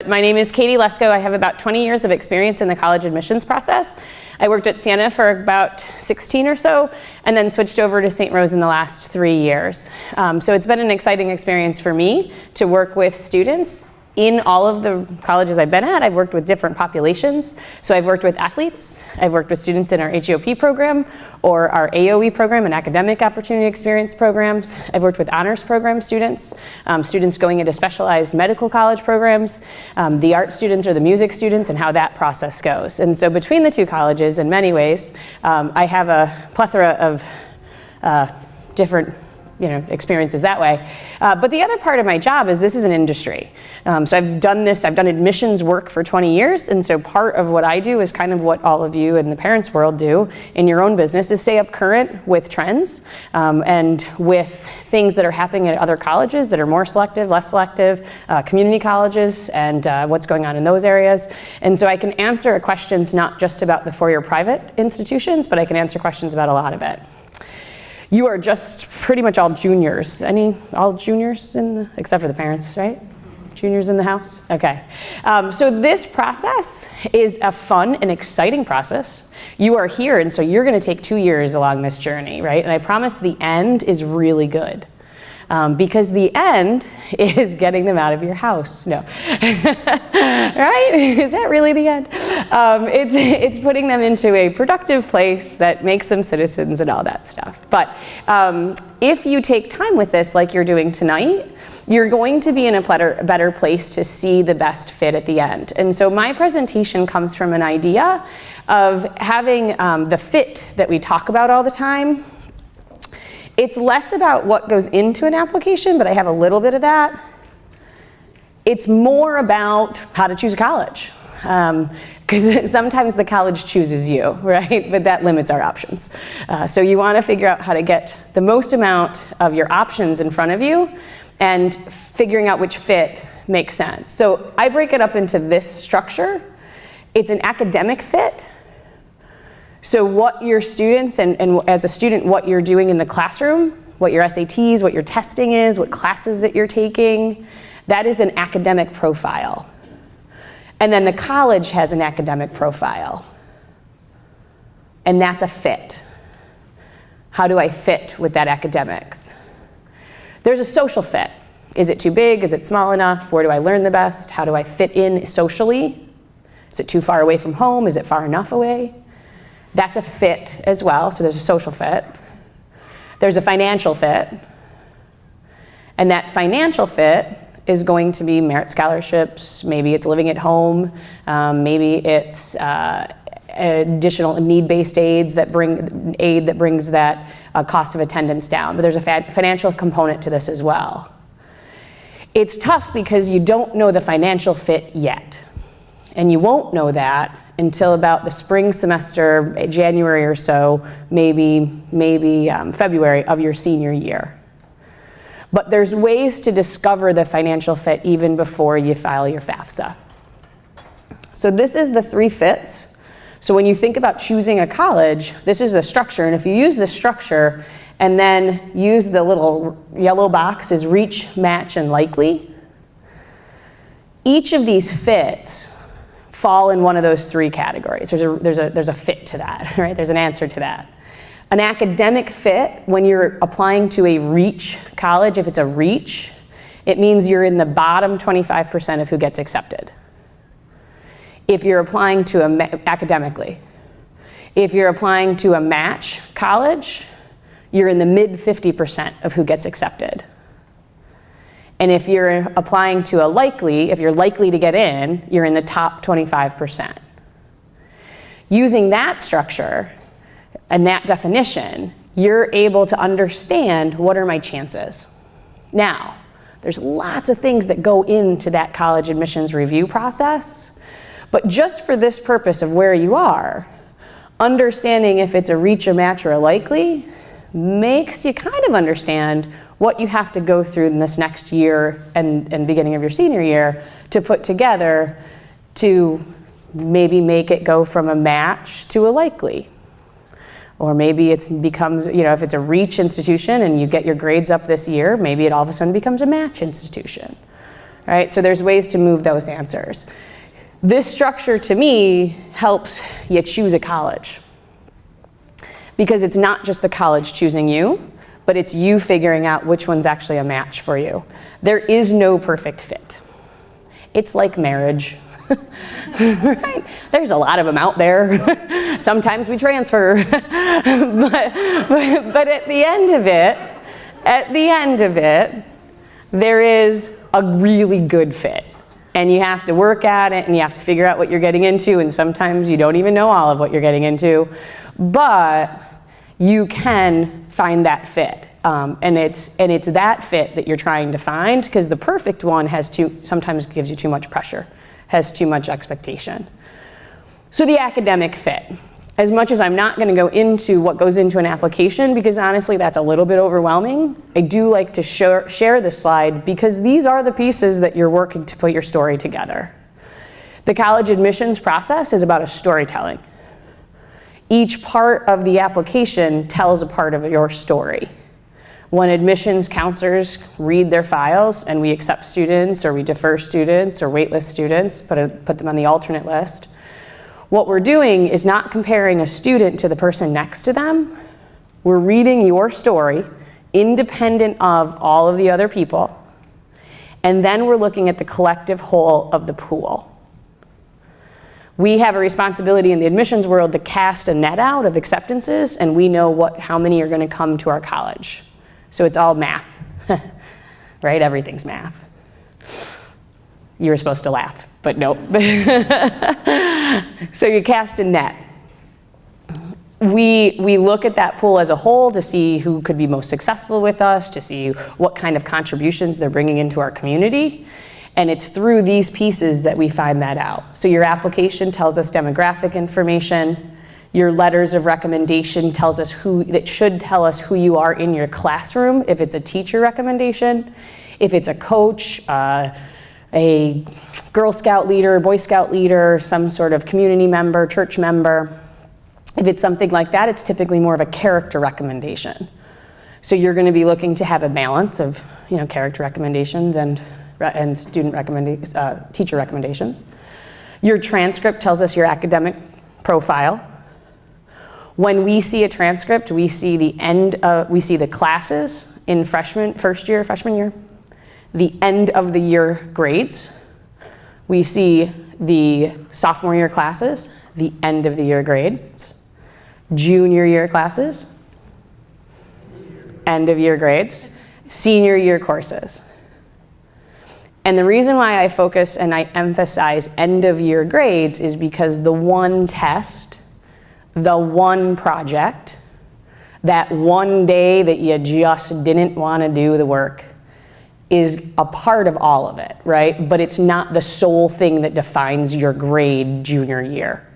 My name is Katie Lesko. I have about 20 years of experience in the college admissions process. I worked at Siena for about 16 or so, and then switched over to St. Rose in the last 3 years. So it's been an exciting experience for me to work with students. In all of the colleges I've been at, I've worked with different populations. So I've worked with athletes, I've worked with students in our HEOP program or our AOE program, an academic opportunity experience programs. I've worked with honors program students, students going into specialized medical college programs, the art students or the music students, and how that process goes. And so between the two colleges, in many ways, I have a plethora of different experiences that way. But the other part of my job is this is an industry. So I've done admissions work for 20 years, and so part of what I do is kind of what all of you in the parents world do in your own business, is stay up current with trends and with things that are happening at other colleges that are more selective, less selective, community colleges, and what's going on in those areas. And so I can answer questions not just about the four-year private institutions, but I can answer questions about a lot of it. You are just pretty much all juniors. All juniors except for the parents, right? Juniors in the house? Okay. So this process is a fun and exciting process. You are here, and so you're gonna take 2 years along this journey, right? And I promise the end is really good. Because the end is getting them out of your house. No. Right? Is that really the end? It's putting them into a productive place that makes them citizens and all that stuff. But if you take time with this like you're doing tonight, you're going to be in a better place to see the best fit at the end. And so my presentation comes from an idea of having the fit that we talk about all the time. It's less about what goes into an application, but I have a little bit of that. It's more about how to choose a college. Because sometimes the college chooses you, right? But that limits our options. So you want to figure out how to get the most amount of your options in front of you and figuring out which fit makes sense. So I break it up into this structure. It's an academic fit. So what your students, and as a student, what you're doing in the classroom, what your SATs, what your testing is, what classes that you're taking, that is an academic profile. And then the college has an academic profile. And that's a fit. How do I fit with that academics? There's a social fit. Is it too big? Is it small enough? Where do I learn the best? How do I fit in socially? Is it too far away from home? Is it far enough away? That's a fit as well, so there's a social fit. There's a financial fit. And that financial fit is going to be merit scholarships, maybe it's living at home, maybe it's additional need-based aids that brings that cost of attendance down. But there's a financial component to this as well. It's tough because you don't know the financial fit yet. And you won't know that until about the spring semester, January or so, maybe February of your senior year. But there's ways to discover the financial fit even before you file your FAFSA. So this is the 3 fits. So when you think about choosing a college, this is the structure, and if you use this structure and then use the little yellow box as reach, match, and likely, each of these fits fall in one of those 3 categories. There's a fit to that, right? There's an answer to that. An academic fit, when you're applying to a reach college, if it's a reach, it means you're in the bottom 25% of who gets accepted. If you're applying to academically. If you're applying to a match college, you're in the mid 50% of who gets accepted. And if you're applying to if you're likely to get in, you're in the top 25%. Using that structure and that definition, you're able to understand what are my chances. Now, there's lots of things that go into that college admissions review process, but just for this purpose of where you are, understanding if it's a reach, a match, or a likely makes you kind of understand what you have to go through in this next year and beginning of your senior year to put together to maybe make it go from a match to a likely. Or maybe it becomes, if it's a reach institution and you get your grades up this year, maybe it all of a sudden becomes a match institution. right? So there's ways to move those answers. This structure to me helps you choose a college, because it's not just the college choosing you, but it's you figuring out which one's actually a match for you. There is no perfect fit. It's like marriage, right? There's a lot of them out there. Sometimes we transfer, but at the end of it, there is a really good fit. And you have to work at it, and you have to figure out what you're getting into, and sometimes you don't even know all of what you're getting into, but you can find that fit. And it's that fit that you're trying to find, because the perfect one sometimes gives you too much pressure, has too much expectation. So the academic fit. As much as I'm not going to go into what goes into an application, because honestly that's a little bit overwhelming, I do like to share this slide, because these are the pieces that you're working to put your story together. The college admissions process is about a storytelling. Each part of the application tells a part of your story. When admissions counselors read their files and we accept students, or we defer students, or waitlist students, put them on the alternate list, what we're doing is not comparing a student to the person next to them. We're reading your story independent of all of the other people, and then we're looking at the collective whole of the pool. We have a responsibility in the admissions world to cast a net out of acceptances, and we know how many are going to come to our college. So it's all math, right? Everything's math. You were supposed to laugh, but nope. So you cast a net. We look at that pool as a whole to see who could be most successful with us, to see what kind of contributions they're bringing into our community. And it's through these pieces that we find that out. So your application tells us demographic information. Your letters of recommendation should tell us who you are in your classroom, if it's a teacher recommendation, if it's a coach, a Girl Scout leader, Boy Scout leader, some sort of community member, church member. If it's something like that, it's typically more of a character recommendation. So you're going to be looking to have a balance of, character recommendations and teacher recommendations. Your transcript tells us your academic profile. When we see a transcript, we see the classes in freshman year, the end of the year grades. We see the sophomore year classes, the end of the year grades, junior year classes, end of year grades, senior year courses. And the reason why I focus and I emphasize end of year grades is because the one test, the one project, that one day that you just didn't want to do the work is a part of all of it, right? But it's not the sole thing that defines your grade junior year.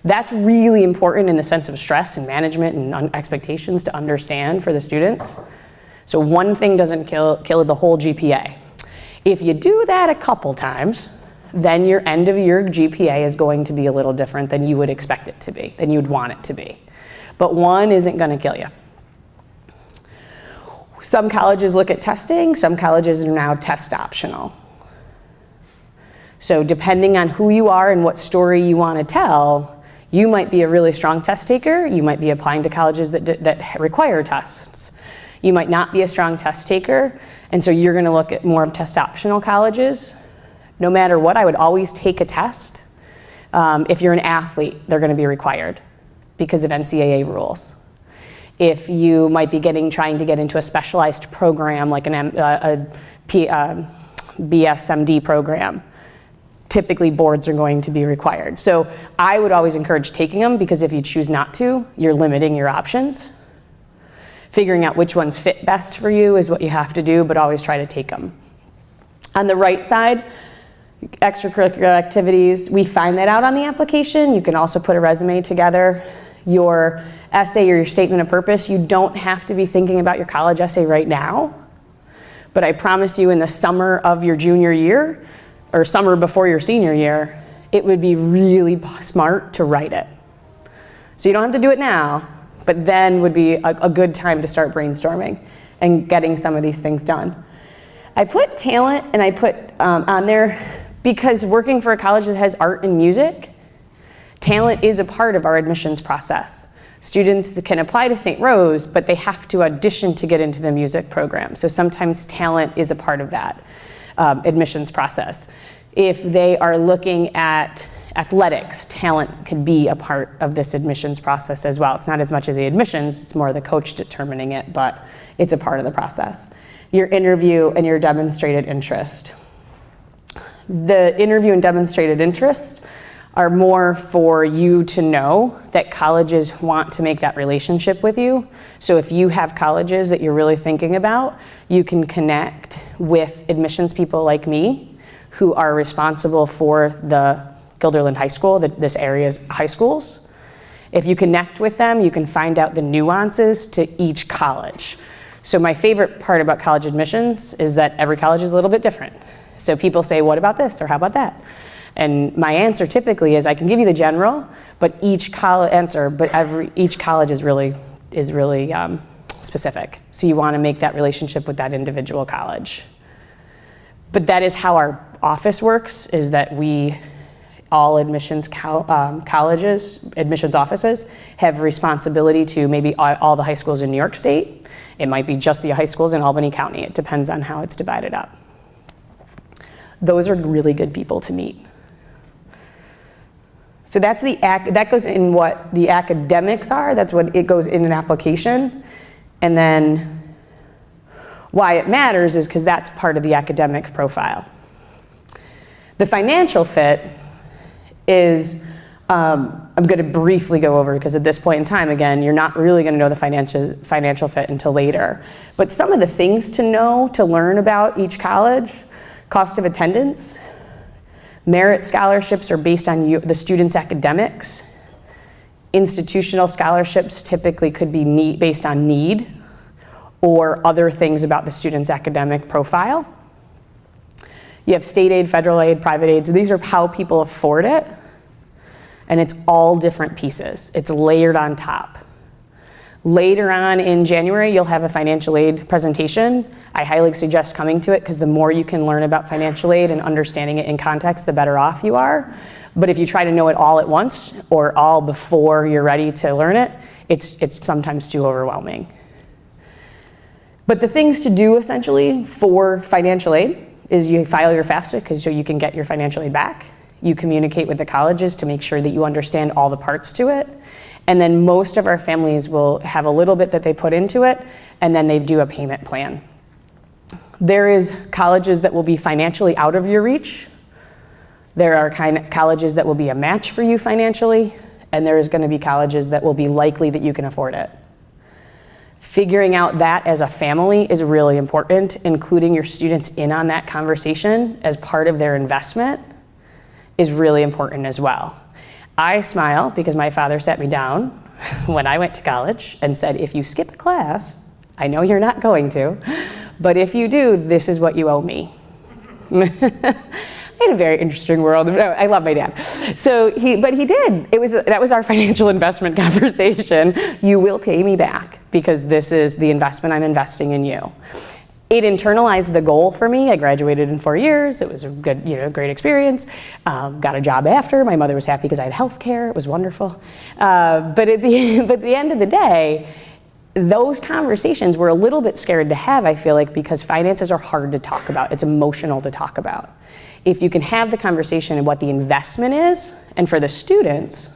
That's really important in the sense of stress and management and expectations to understand for the students. So one thing doesn't kill the whole GPA. If you do that a couple times, then your end of year GPA is going to be a little different than you would expect it to be, than you'd want it to be. But one isn't going to kill you. Some colleges look at testing, some colleges are now test optional. So depending on who you are and what story you want to tell, you might be a really strong test taker, you might be applying to colleges that require tests. You might not be a strong test taker, and so you're going to look at more of test optional colleges. No matter what, I would always take a test. If you're an athlete, they're going to be required because of NCAA rules. If you might be trying to get into a specialized program like a BSMD program, typically boards are going to be required. So I would always encourage taking them, because if you choose not to, you're limiting your options. Figuring out which ones fit best for you is what you have to do, but always try to take them. On the right side, extracurricular activities, we find that out on the application. You can also put a resume together. Your essay or your statement of purpose, you don't have to be thinking about your college essay right now, but I promise you in the summer of your junior year, or summer before your senior year, it would be really smart to write it. So you don't have to do it now, but then would be a good time to start brainstorming and getting some of these things done. I put talent and I put on there because working for a college that has art and music, talent is a part of our admissions process. Students that can apply to St. Rose, but they have to audition to get into the music program. So sometimes talent is a part of that admissions process. If they are looking at athletics, talent can be a part of this admissions process as well. It's not as much as the admissions, it's more the coach determining it, but it's a part of the process. Your interview and your demonstrated interest. The interview and demonstrated interest are more for you to know that colleges want to make that relationship with you. So if you have colleges that you're really thinking about, you can connect with admissions people like me who are responsible for the Guilderland High School, this area's high schools. If you connect with them, you can find out the nuances to each college. So my favorite part about college admissions is that every college is a little bit different. So people say, what about this, or how about that? And my answer typically is I can give you the general, but each college is really specific. So you want to make that relationship with that individual college. But that is how our office works, is that all admissions colleges, admissions offices have responsibility to maybe all the high schools in New York State. It might be just the high schools in Albany County. It depends on how it's divided up. Those are really good people to meet. So that goes in what the academics are. That's what it goes in an application. And then why it matters is because that's part of the academic profile. The financial fit is, I'm going to briefly go over because at this point in time, again, you're not really going to know the financial fit until later. But some of the things to know, to learn about each college: cost of attendance. Merit scholarships are based on the student's academics. Institutional scholarships typically could be based on need or other things about the student's academic profile. You have state aid, federal aid, private aid. So these are how people afford it. And it's all different pieces. It's layered on top. Later on in January, you'll have a financial aid presentation. I highly suggest coming to it because the more you can learn about financial aid and understanding it in context, the better off you are. But if you try to know it all at once or all before you're ready to learn it, it's sometimes too overwhelming. But the things to do essentially for financial aid is you file your FAFSA so you can get your financial aid back. You communicate with the colleges to make sure that you understand all the parts to it. And then most of our families will have a little bit that they put into it, and then they do a payment plan. There is colleges that will be financially out of your reach. There are colleges that will be a match for you financially, and there is going to be colleges that will be likely that you can afford it. Figuring out that as a family is really important, including your students in on that conversation as part of their investment is really important as well. I smile because my father sat me down when I went to college and said, if you skip a class, I know you're not going to, but if you do, this is what you owe me. I had a very interesting world. I love my dad. But he did. That was our financial investment conversation. You will pay me back because this is the investment I'm investing in you. It internalized the goal for me. I graduated in 4 years. It was a good, great experience. Got a job after. My mother was happy because I had health care. It was wonderful. But at the end of the day, those conversations were a little bit scared to have, I feel like, because finances are hard to talk about. It's emotional to talk about. If you can have the conversation of what the investment is, and for the students,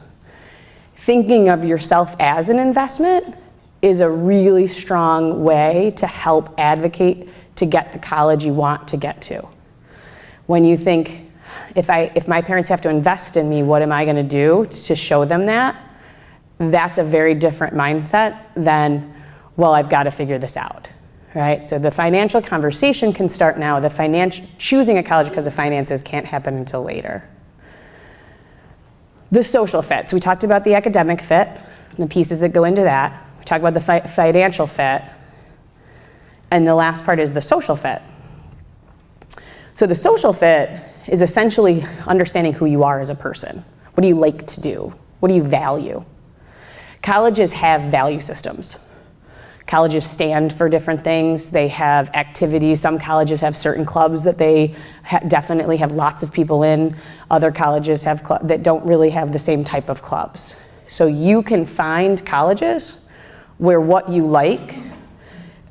thinking of yourself as an investment is a really strong way to help advocate to get the college you want to get to. When you think, if my parents have to invest in me, what am I going to do to show them that? That's a very different mindset than, well, I've got to figure this out, right? So the financial conversation can start now. Choosing a college because of finances can't happen until later. The social fit. So we talked about the academic fit and the pieces that go into that. We talked about the financial fit. And the last part is the social fit. So the social fit is essentially understanding who you are as a person. What do you like to do? What do you value? Colleges have value systems. Colleges stand for different things. They have activities. Some colleges have certain clubs that they definitely have lots of people in. Other colleges have that don't really have the same type of clubs. So you can find colleges where what you like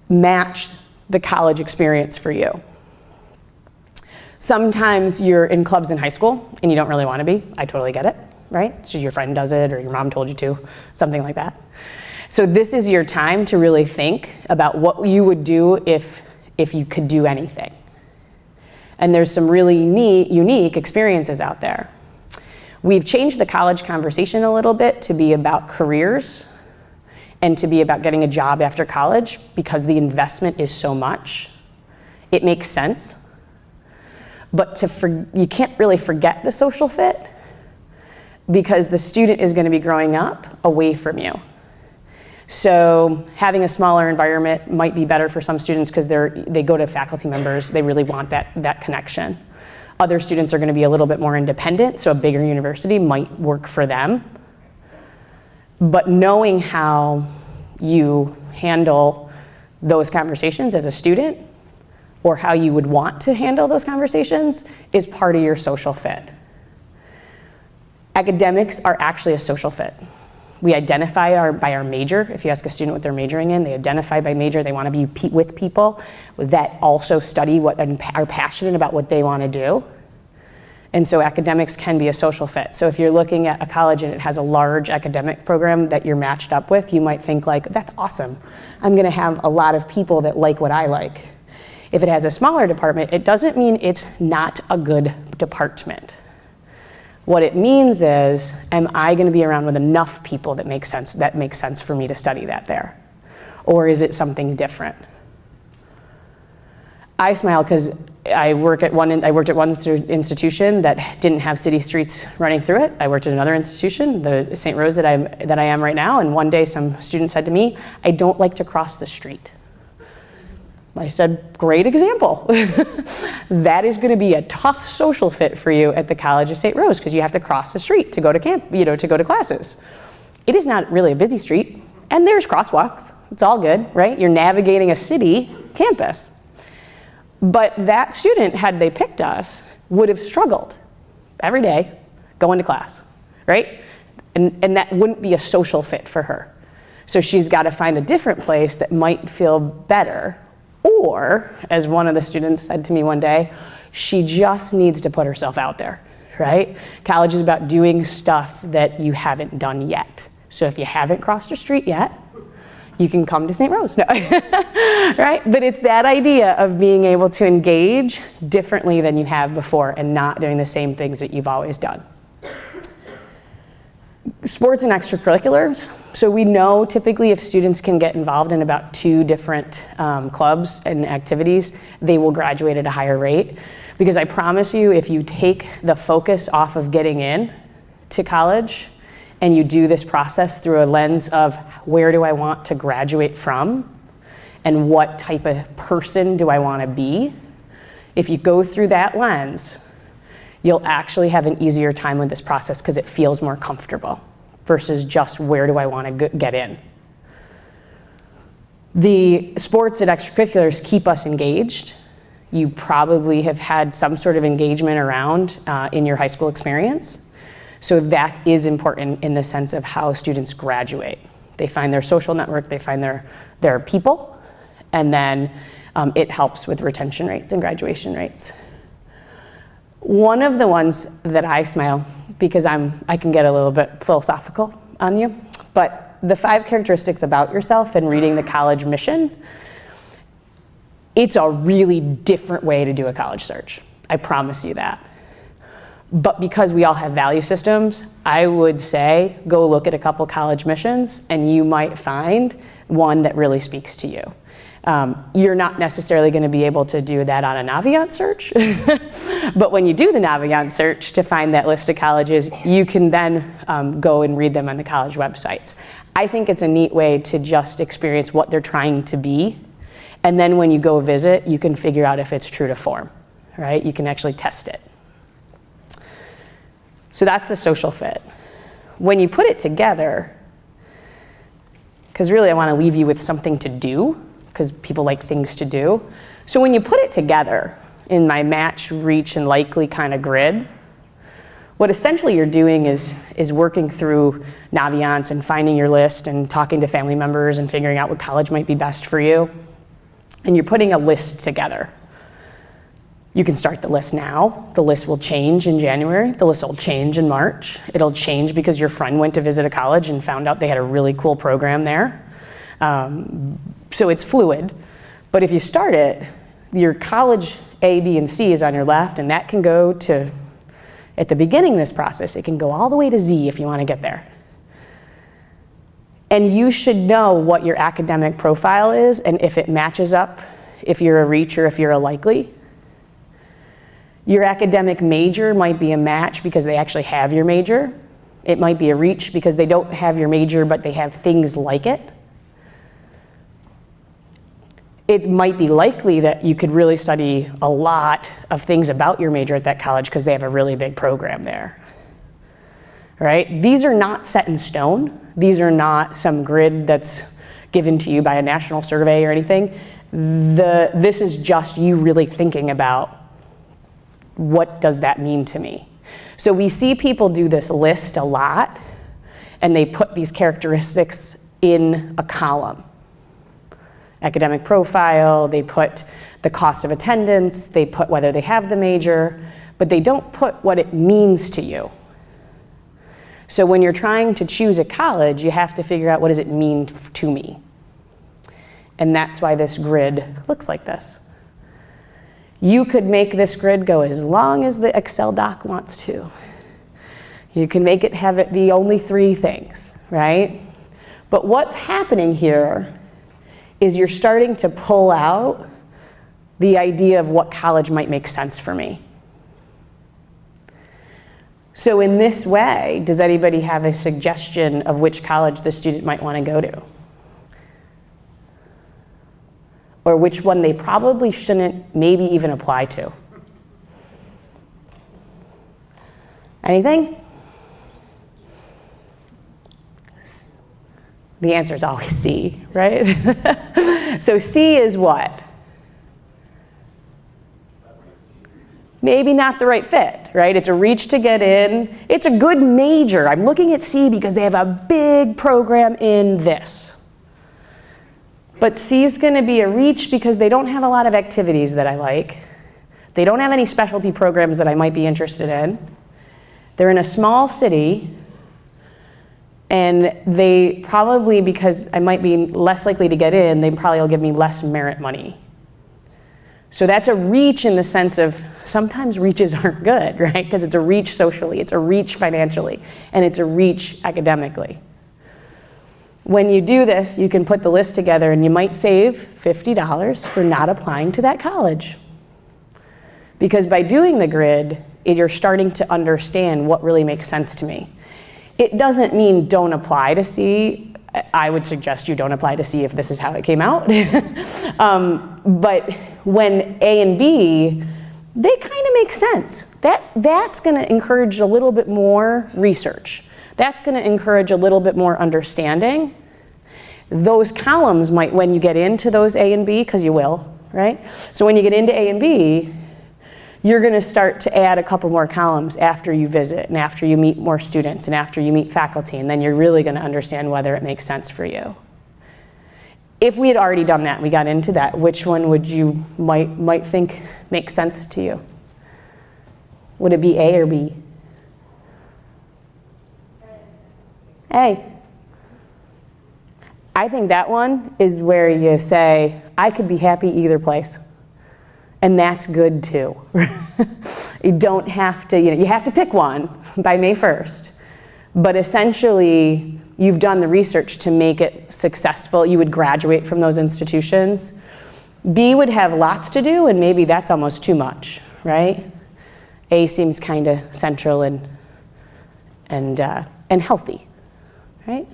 match the college experience for you. Sometimes you're in clubs in high school and you don't really want to be. I totally get it, right? So your friend does it or your mom told you to, something like that. So this is your time to really think about what you would do if you could do anything. And there's some really neat, unique experiences out there. We've changed the college conversation a little bit to be about careers and to be about getting a job after college because the investment is so much. It makes sense. But you can't really forget the social fit because the student is going to be growing up away from you. So having a smaller environment might be better for some students because they go to faculty members, they really want that connection. Other students are going to be a little bit more independent, so a bigger university might work for them. But knowing how you handle those conversations as a student or how you would want to handle those conversations is part of your social fit. Academics are actually a social fit. We identify by our major. If you ask a student what they're majoring in, they identify by major. They want to be with people that also study and are passionate about what they want to do. And so academics can be a social fit. So if you're looking at a college and it has a large academic program that you're matched up with, you might think like, that's awesome. I'm going to have a lot of people that like what I like. If it has a smaller department, it doesn't mean it's not a good department. What it means is, am I going to be around with enough people that makes sense for me to study that there? Or is it something different? I smile because I worked at one institution that didn't have city streets running through it. I worked at another institution, the St. Rose that I am right now, and one day some student said to me, I don't like to cross the street. I said, great example. That is going to be a tough social fit for you at the College of St. Rose because you have to cross the street to go to to go to classes. It is not really a busy street, and there's crosswalks. It's all good, right? You're navigating a city campus. But that student, had they picked us, would have struggled every day going to class, right? And that wouldn't be a social fit for her. So she's got to find a different place that might feel better. Or, as one of the students said to me one day, she just needs to put herself out there, right? College is about doing stuff that you haven't done yet. So if you haven't crossed the street yet, you can come to St. Rose, no. Right? But it's that idea of being able to engage differently than you have before and not doing the same things that you've always done. Sports and extracurriculars. So we know typically if students can get involved in about 2 different clubs and activities, they will graduate at a higher rate. Because I promise you, if you take the focus off of getting in to college and you do this process through a lens of where do I want to graduate from and what type of person do I want to be, if you go through that lens, you'll actually have an easier time with this process because it feels more comfortable versus just where do I want to get in. The sports and extracurriculars keep us engaged. You probably have had some sort of engagement around in your high school experience. So that is important in the sense of how students graduate. They find their social network, they find their people, and then it helps with retention rates and graduation rates. One of the ones that I smile, because I can get a little bit philosophical on you, but the 5 characteristics about yourself and reading the college mission, it's a really different way to do a college search. I promise you that. But because we all have value systems, I would say go look at a couple college missions and you might find one that really speaks to you. You're not necessarily going to be able to do that on a Navigant search, but when you do the Navigant search to find that list of colleges, you can then go and read them on the college websites. I think it's a neat way to just experience what they're trying to be, and then when you go visit, you can figure out if it's true to form, right? You can actually test it. So that's the social fit. When you put it together, because really I want to leave you with something to do, because people like things to do. So when you put it together in my match, reach, and likely kind of grid, what essentially you're doing is working through Naviance and finding your list and talking to family members and figuring out what college might be best for you. And you're putting a list together. You can start the list now. The list will change in January. The list will change in March. It'll change because your friend went to visit a college and found out they had a really cool program there. So it's fluid. But if you start it, your college A, B, and C is on your left, and that can go to, at the beginning of this process, it can go all the way to Z if you want to get there. And you should know what your academic profile is and if it matches up, if you're a reach or if you're a likely. Your academic major might be a match because they actually have your major. It might be a reach because they don't have your major, but they have things like it. It might be likely that you could really study a lot of things about your major at that college because they have a really big program there. Right? These are not set in stone. These are not some grid that's given to you by a national survey or anything. This is just you really thinking about, what does that mean to me? So we see people do this list a lot, and they put these characteristics in a column. Academic profile, they put the cost of attendance, they put whether they have the major, but they don't put what it means to you. So when you're trying to choose a college, you have to figure out what does it mean to me. And that's why this grid looks like this. You could make this grid go as long as the Excel doc wants to. You can make it have it be only 3 things, right? But what's happening here is you're starting to pull out the idea of what college might make sense for me. So in this way, does anybody have a suggestion of which college the student might want to go to? Or which one they probably shouldn't maybe even apply to? Anything? The answer is always C, right? So C is what? Maybe not the right fit, right? It's a reach to get in. It's a good major. I'm looking at C because they have a big program in this. But C is going to be a reach because they don't have a lot of activities that I like. They don't have any specialty programs that I might be interested in. They're in a small city, and they probably, because I might be less likely to get in, they probably will give me less merit money. So that's a reach in the sense of sometimes reaches aren't good, right? Because it's a reach socially, it's a reach financially, and it's a reach academically. When you do this, you can put the list together and you might save $50 for not applying to that college. Because by doing the grid, you're starting to understand what really makes sense to me. It doesn't mean don't apply to C. I would suggest you don't apply to C if this is how it came out. But when A and B, they kind of make sense. That's going to encourage a little bit more research. That's going to encourage a little bit more understanding. Those columns might, when you get into those A and B, because you will, right? So when you get into A and B, you're going to start to add a couple more columns after you visit and after you meet more students and after you meet faculty, and then you're really going to understand whether it makes sense for you. If we had already done that and we got into that, which one would you might think makes sense to you? Would it be A or B? A. I think that one is where you say, I could be happy either place. And that's good too. You don't have to, you have to pick one by May 1st. But essentially, you've done the research to make it successful. You would graduate from those institutions. B would have lots to do, and maybe that's almost too much, right? A seems kind of central and healthy, right?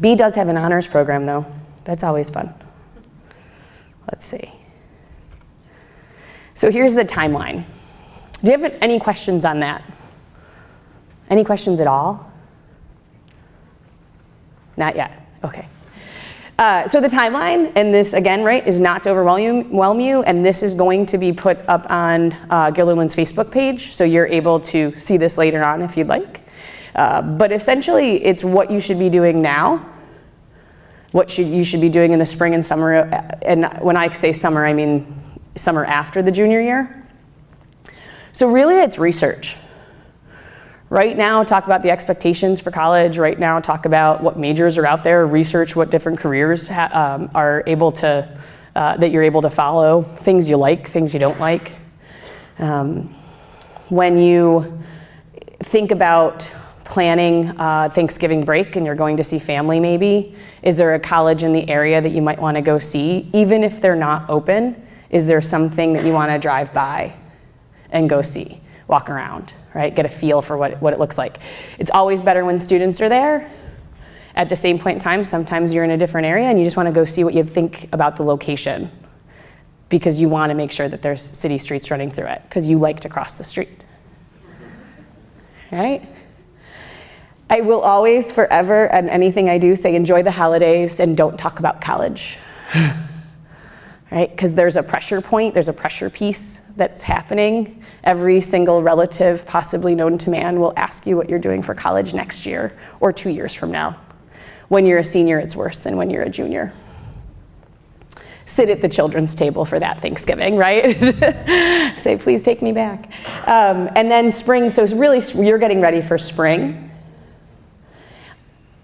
B does have an honors program, though. That's always fun. Let's see. So here's the timeline. Do you have any questions on that? Any questions at all? Not yet, okay. So the timeline, and this again, right, is not to overwhelm you, and this is going to be put up on Gilderland's Facebook page, so you're able to see this later on if you'd like. But essentially, it's what you should be doing now, what you should be doing in the spring and summer, and when I say summer, I mean summer after the junior year. So really, it's research. Right now, talk about the expectations for college. Right now, talk about what majors are out there. Research what different careers are able to, that you're able to follow. Things you like, things you don't like. When you think about planning Thanksgiving break and you're going to see family maybe, is there a college in the area that you might want to go see? Even if they're not open, is there something that you want to drive by and go see, walk around? Right? Get a feel for what it looks like. It's always better when students are there. At the same point in time, sometimes you're in a different area and you just want to go see what you think about the location because you want to make sure that there's city streets running through it because you like to cross the street. Right? I will always, forever, and anything I do, say enjoy the holidays and don't talk about college. Right? Because there's a pressure point, there's a pressure piece that's happening. Every single relative possibly known to man will ask you what you're doing for college next year or 2 years from now. When you're a senior, it's worse than when you're a junior. Sit at the children's table for that Thanksgiving, right? Say, please take me back. And then spring, so really you're getting ready for spring.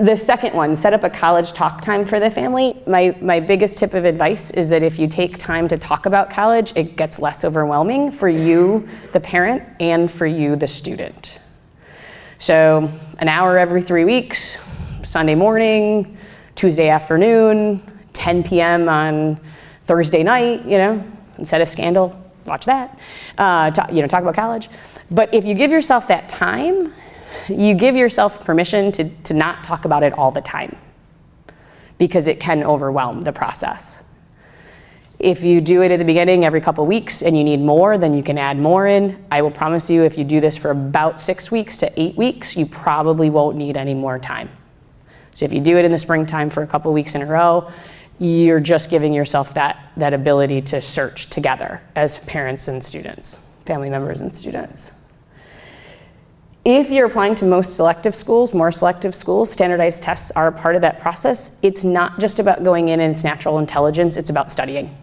The second one, set up a college talk time for the family. My biggest tip of advice is that if you take time to talk about college, it gets less overwhelming for you, the parent, and for you, the student. So an hour every 3 weeks, Sunday morning, Tuesday afternoon, 10 p.m. on Thursday night, instead of Scandal, watch that. Talk about college. But if you give yourself that time, you give yourself permission to not talk about it all the time because it can overwhelm the process. If you do it at the beginning every couple weeks and you need more, then you can add more in. I will promise you if you do this for about 6 weeks to 8 weeks, you probably won't need any more time. So if you do it in the springtime for a couple weeks in a row, you're just giving yourself that ability to search together as parents and students, family members and students. If you're applying to more selective schools, standardized tests are a part of that process. It's not just about going in and it's natural intelligence, it's about studying.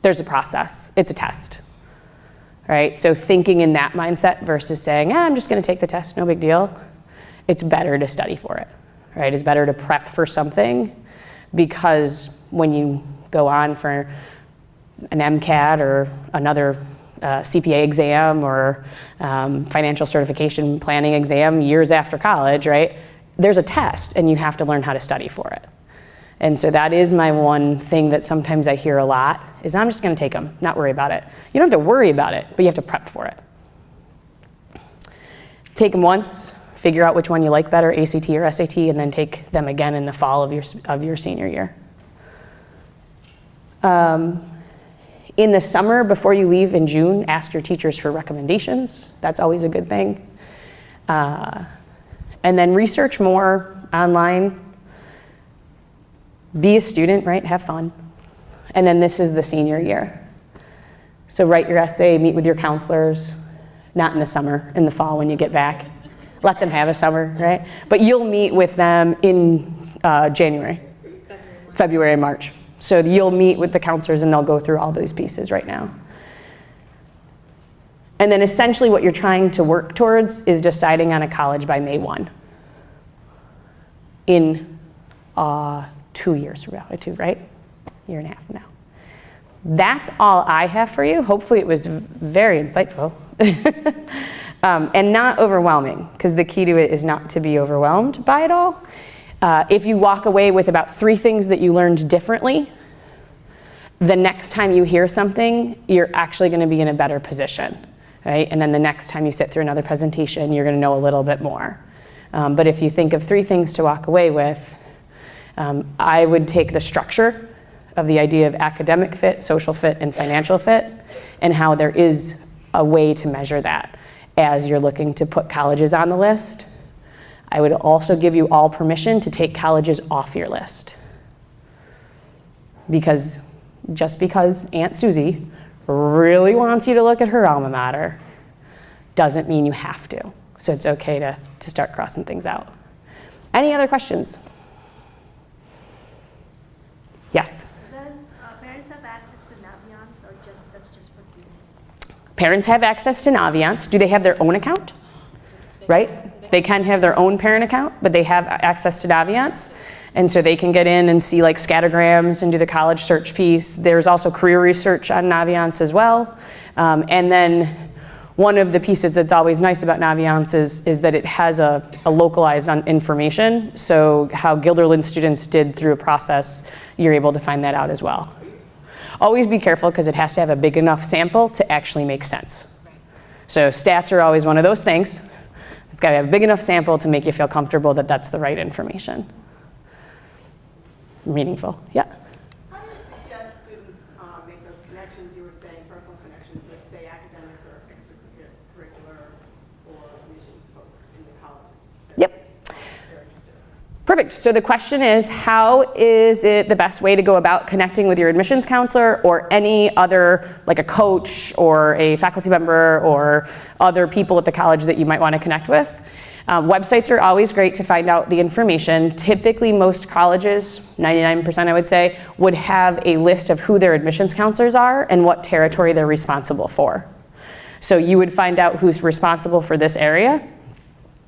There's a process, it's a test, right? So thinking in that mindset versus saying, I'm just gonna take the test, no big deal. It's better to study for it, right? It's better to prep for something because when you go on for an MCAT or another CPA exam or financial certification planning exam years after college, right? There's a test and you have to learn how to study for it. And so that is my one thing that sometimes I hear a lot is I'm just gonna take them, not worry about it. You don't have to worry about it, but you have to prep for it. Take them once, figure out which one you like better, ACT or SAT, and then take them again in the fall of your senior year. In the summer, before you leave in June, ask your teachers for recommendations. That's always a good thing. And then research more online. Be a student, right? Have fun. And then this is the senior year. So write your essay, meet with your counselors, not in the summer, in the fall when you get back. Let them have a summer, right? But you'll meet with them in January, February, and March. So you'll meet with the counselors and they'll go through all those pieces right now. And then essentially what you're trying to work towards is deciding on a college by May 1. In 2 years from now, right? Year and a half from now. That's all I have for you. Hopefully it was very insightful. And not overwhelming, because the key to it is not to be overwhelmed by it all. If you walk away with about 3 things that you learned differently, the next time you hear something, you're actually going to be in a better position, right? And then the next time you sit through another presentation, you're going to know a little bit more. But if you think of 3 things to walk away with, I would take the structure of the idea of academic fit, social fit, and financial fit, and how there is a way to measure that as you're looking to put colleges on the list. I would also give you all permission to take colleges off your list. Because just because Aunt Susie really wants you to look at her alma mater doesn't mean you have to. So it's okay to start crossing things out. Any other questions? Yes? Does parents have access to Naviance, or that's just for students? Parents have access to Naviance. Do they have their own account? Right? They can have their own parent account, but they have access to Naviance. And so they can get in and see like scattergrams and do the college search piece. There's also career research on Naviance as well. And then one of the pieces that's always nice about Naviance is that it has a localized information. So how Guilderland students did through a process, you're able to find that out as well. Always be careful because it has to have a big enough sample to actually make sense. So stats are always one of those things. It's got to have a big enough sample to make you feel comfortable that that's the right information. Meaningful, yeah? How do you suggest students make those connections? You were saying personal connections with, say, academics or extracurricular or admissions folks in the colleges that Yep. they're interested in. Perfect. So the question is, how is it the best way to go about connecting with your admissions counselor or any other, like a coach or a faculty member or other people at the college that you might want to connect with? Websites are always great to find out the information. Typically, most colleges, 99% I would say, would have a list of who their admissions counselors are and what territory they're responsible for. So you would find out who's responsible for this area.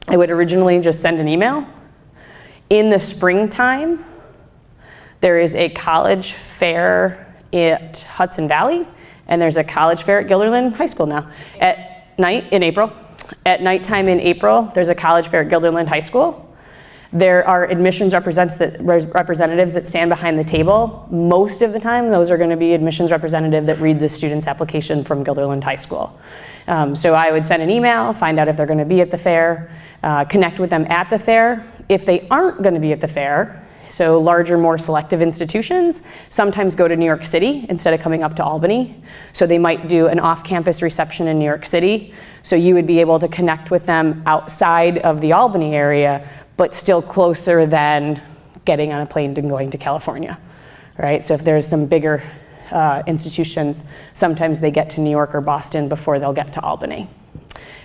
I would originally just send an email. In the springtime, there is a college fair at Hudson Valley, and there's a college fair at Guilderland High School now. At night in April. At nighttime in April, there's a college fair at Guilderland High School. There are admissions representatives that stand behind the table. Most of the time, those are going to be admissions representatives that read the student's application from Guilderland High School. So I would send an email, find out if they're going to be at the fair, connect with them at the fair. If they aren't going to be at the fair, so larger, more selective institutions sometimes go to New York City instead of coming up to Albany. So they might do an off-campus reception in New York City. So you would be able to connect with them outside of the Albany area, but still closer than getting on a plane and going to California, right? So if there's some bigger institutions, sometimes they get to New York or Boston before they'll get to Albany.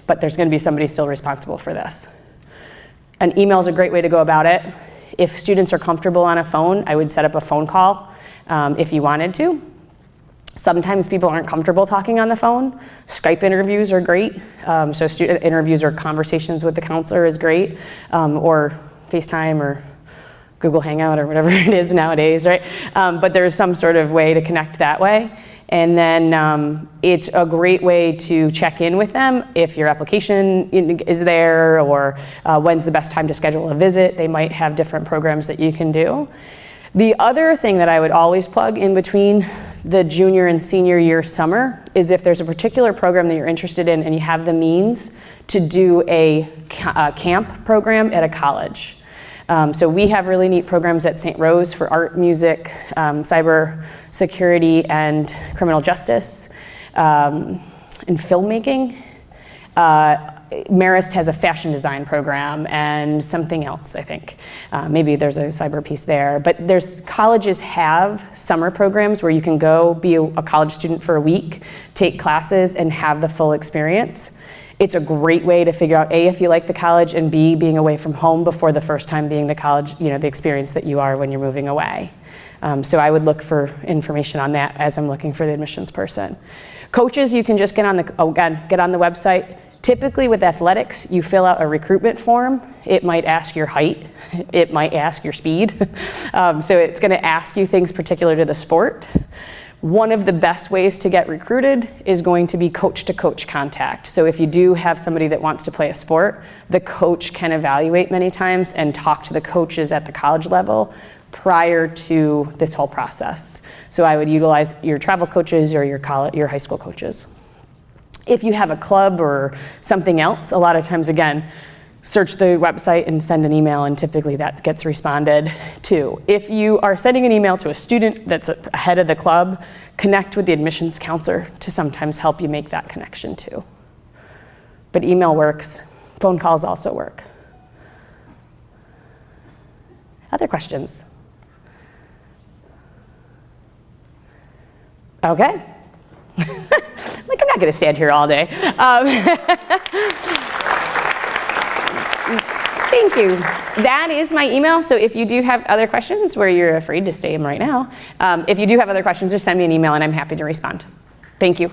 But there's going to be somebody still responsible for this. An email is a great way to go about it. If students are comfortable on a phone, I would set up a phone call if you wanted to. Sometimes people aren't comfortable talking on the phone. Skype interviews are great. So student interviews or conversations with the counselor is great, or FaceTime or Google Hangout or whatever it is nowadays, right? But there's some sort of way to connect that way. And then it's a great way to check in with them if your application is there, or when's the best time to schedule a visit. They might have different programs that you can do. The other thing that I would always plug in between the junior and senior year summer is if there's a particular program that you're interested in and you have the means to do a camp program at a college. So we have really neat programs at St. Rose for art, music, cyber security, and criminal justice, and filmmaking. Marist has a fashion design program and something else, I think. Maybe there's a cyber piece there. But colleges have summer programs where you can go be a college student for a week, take classes, and have the full experience. It's a great way to figure out, A, if you like the college, and B, being away from home before the first time being the college, the experience that you are when you're moving away. So I would look for information on that as I'm looking for the admissions person. Coaches, you can just get on the website. Typically with athletics, you fill out a recruitment form. It might ask your height. It might ask your speed. So it's going to ask you things particular to the sport. One of the best ways to get recruited is going to be coach-to-coach contact. So if you do have somebody that wants to play a sport, the coach can evaluate many times and talk to the coaches at the college level prior to this whole process. So I would utilize your travel coaches or your high school coaches. If you have a club or something else, a lot of times, again, search the website and send an email, and typically that gets responded to. If you are sending an email to a student that's ahead of the club, connect with the admissions counselor to sometimes help you make that connection too. But email works. Phone calls also work. Other questions? Okay. Like, I'm not going to stand here all day. Thank you. That is my email, so if you do have other questions where you're afraid to say them right now, if you do have other questions, just send me an email and I'm happy to respond. Thank you.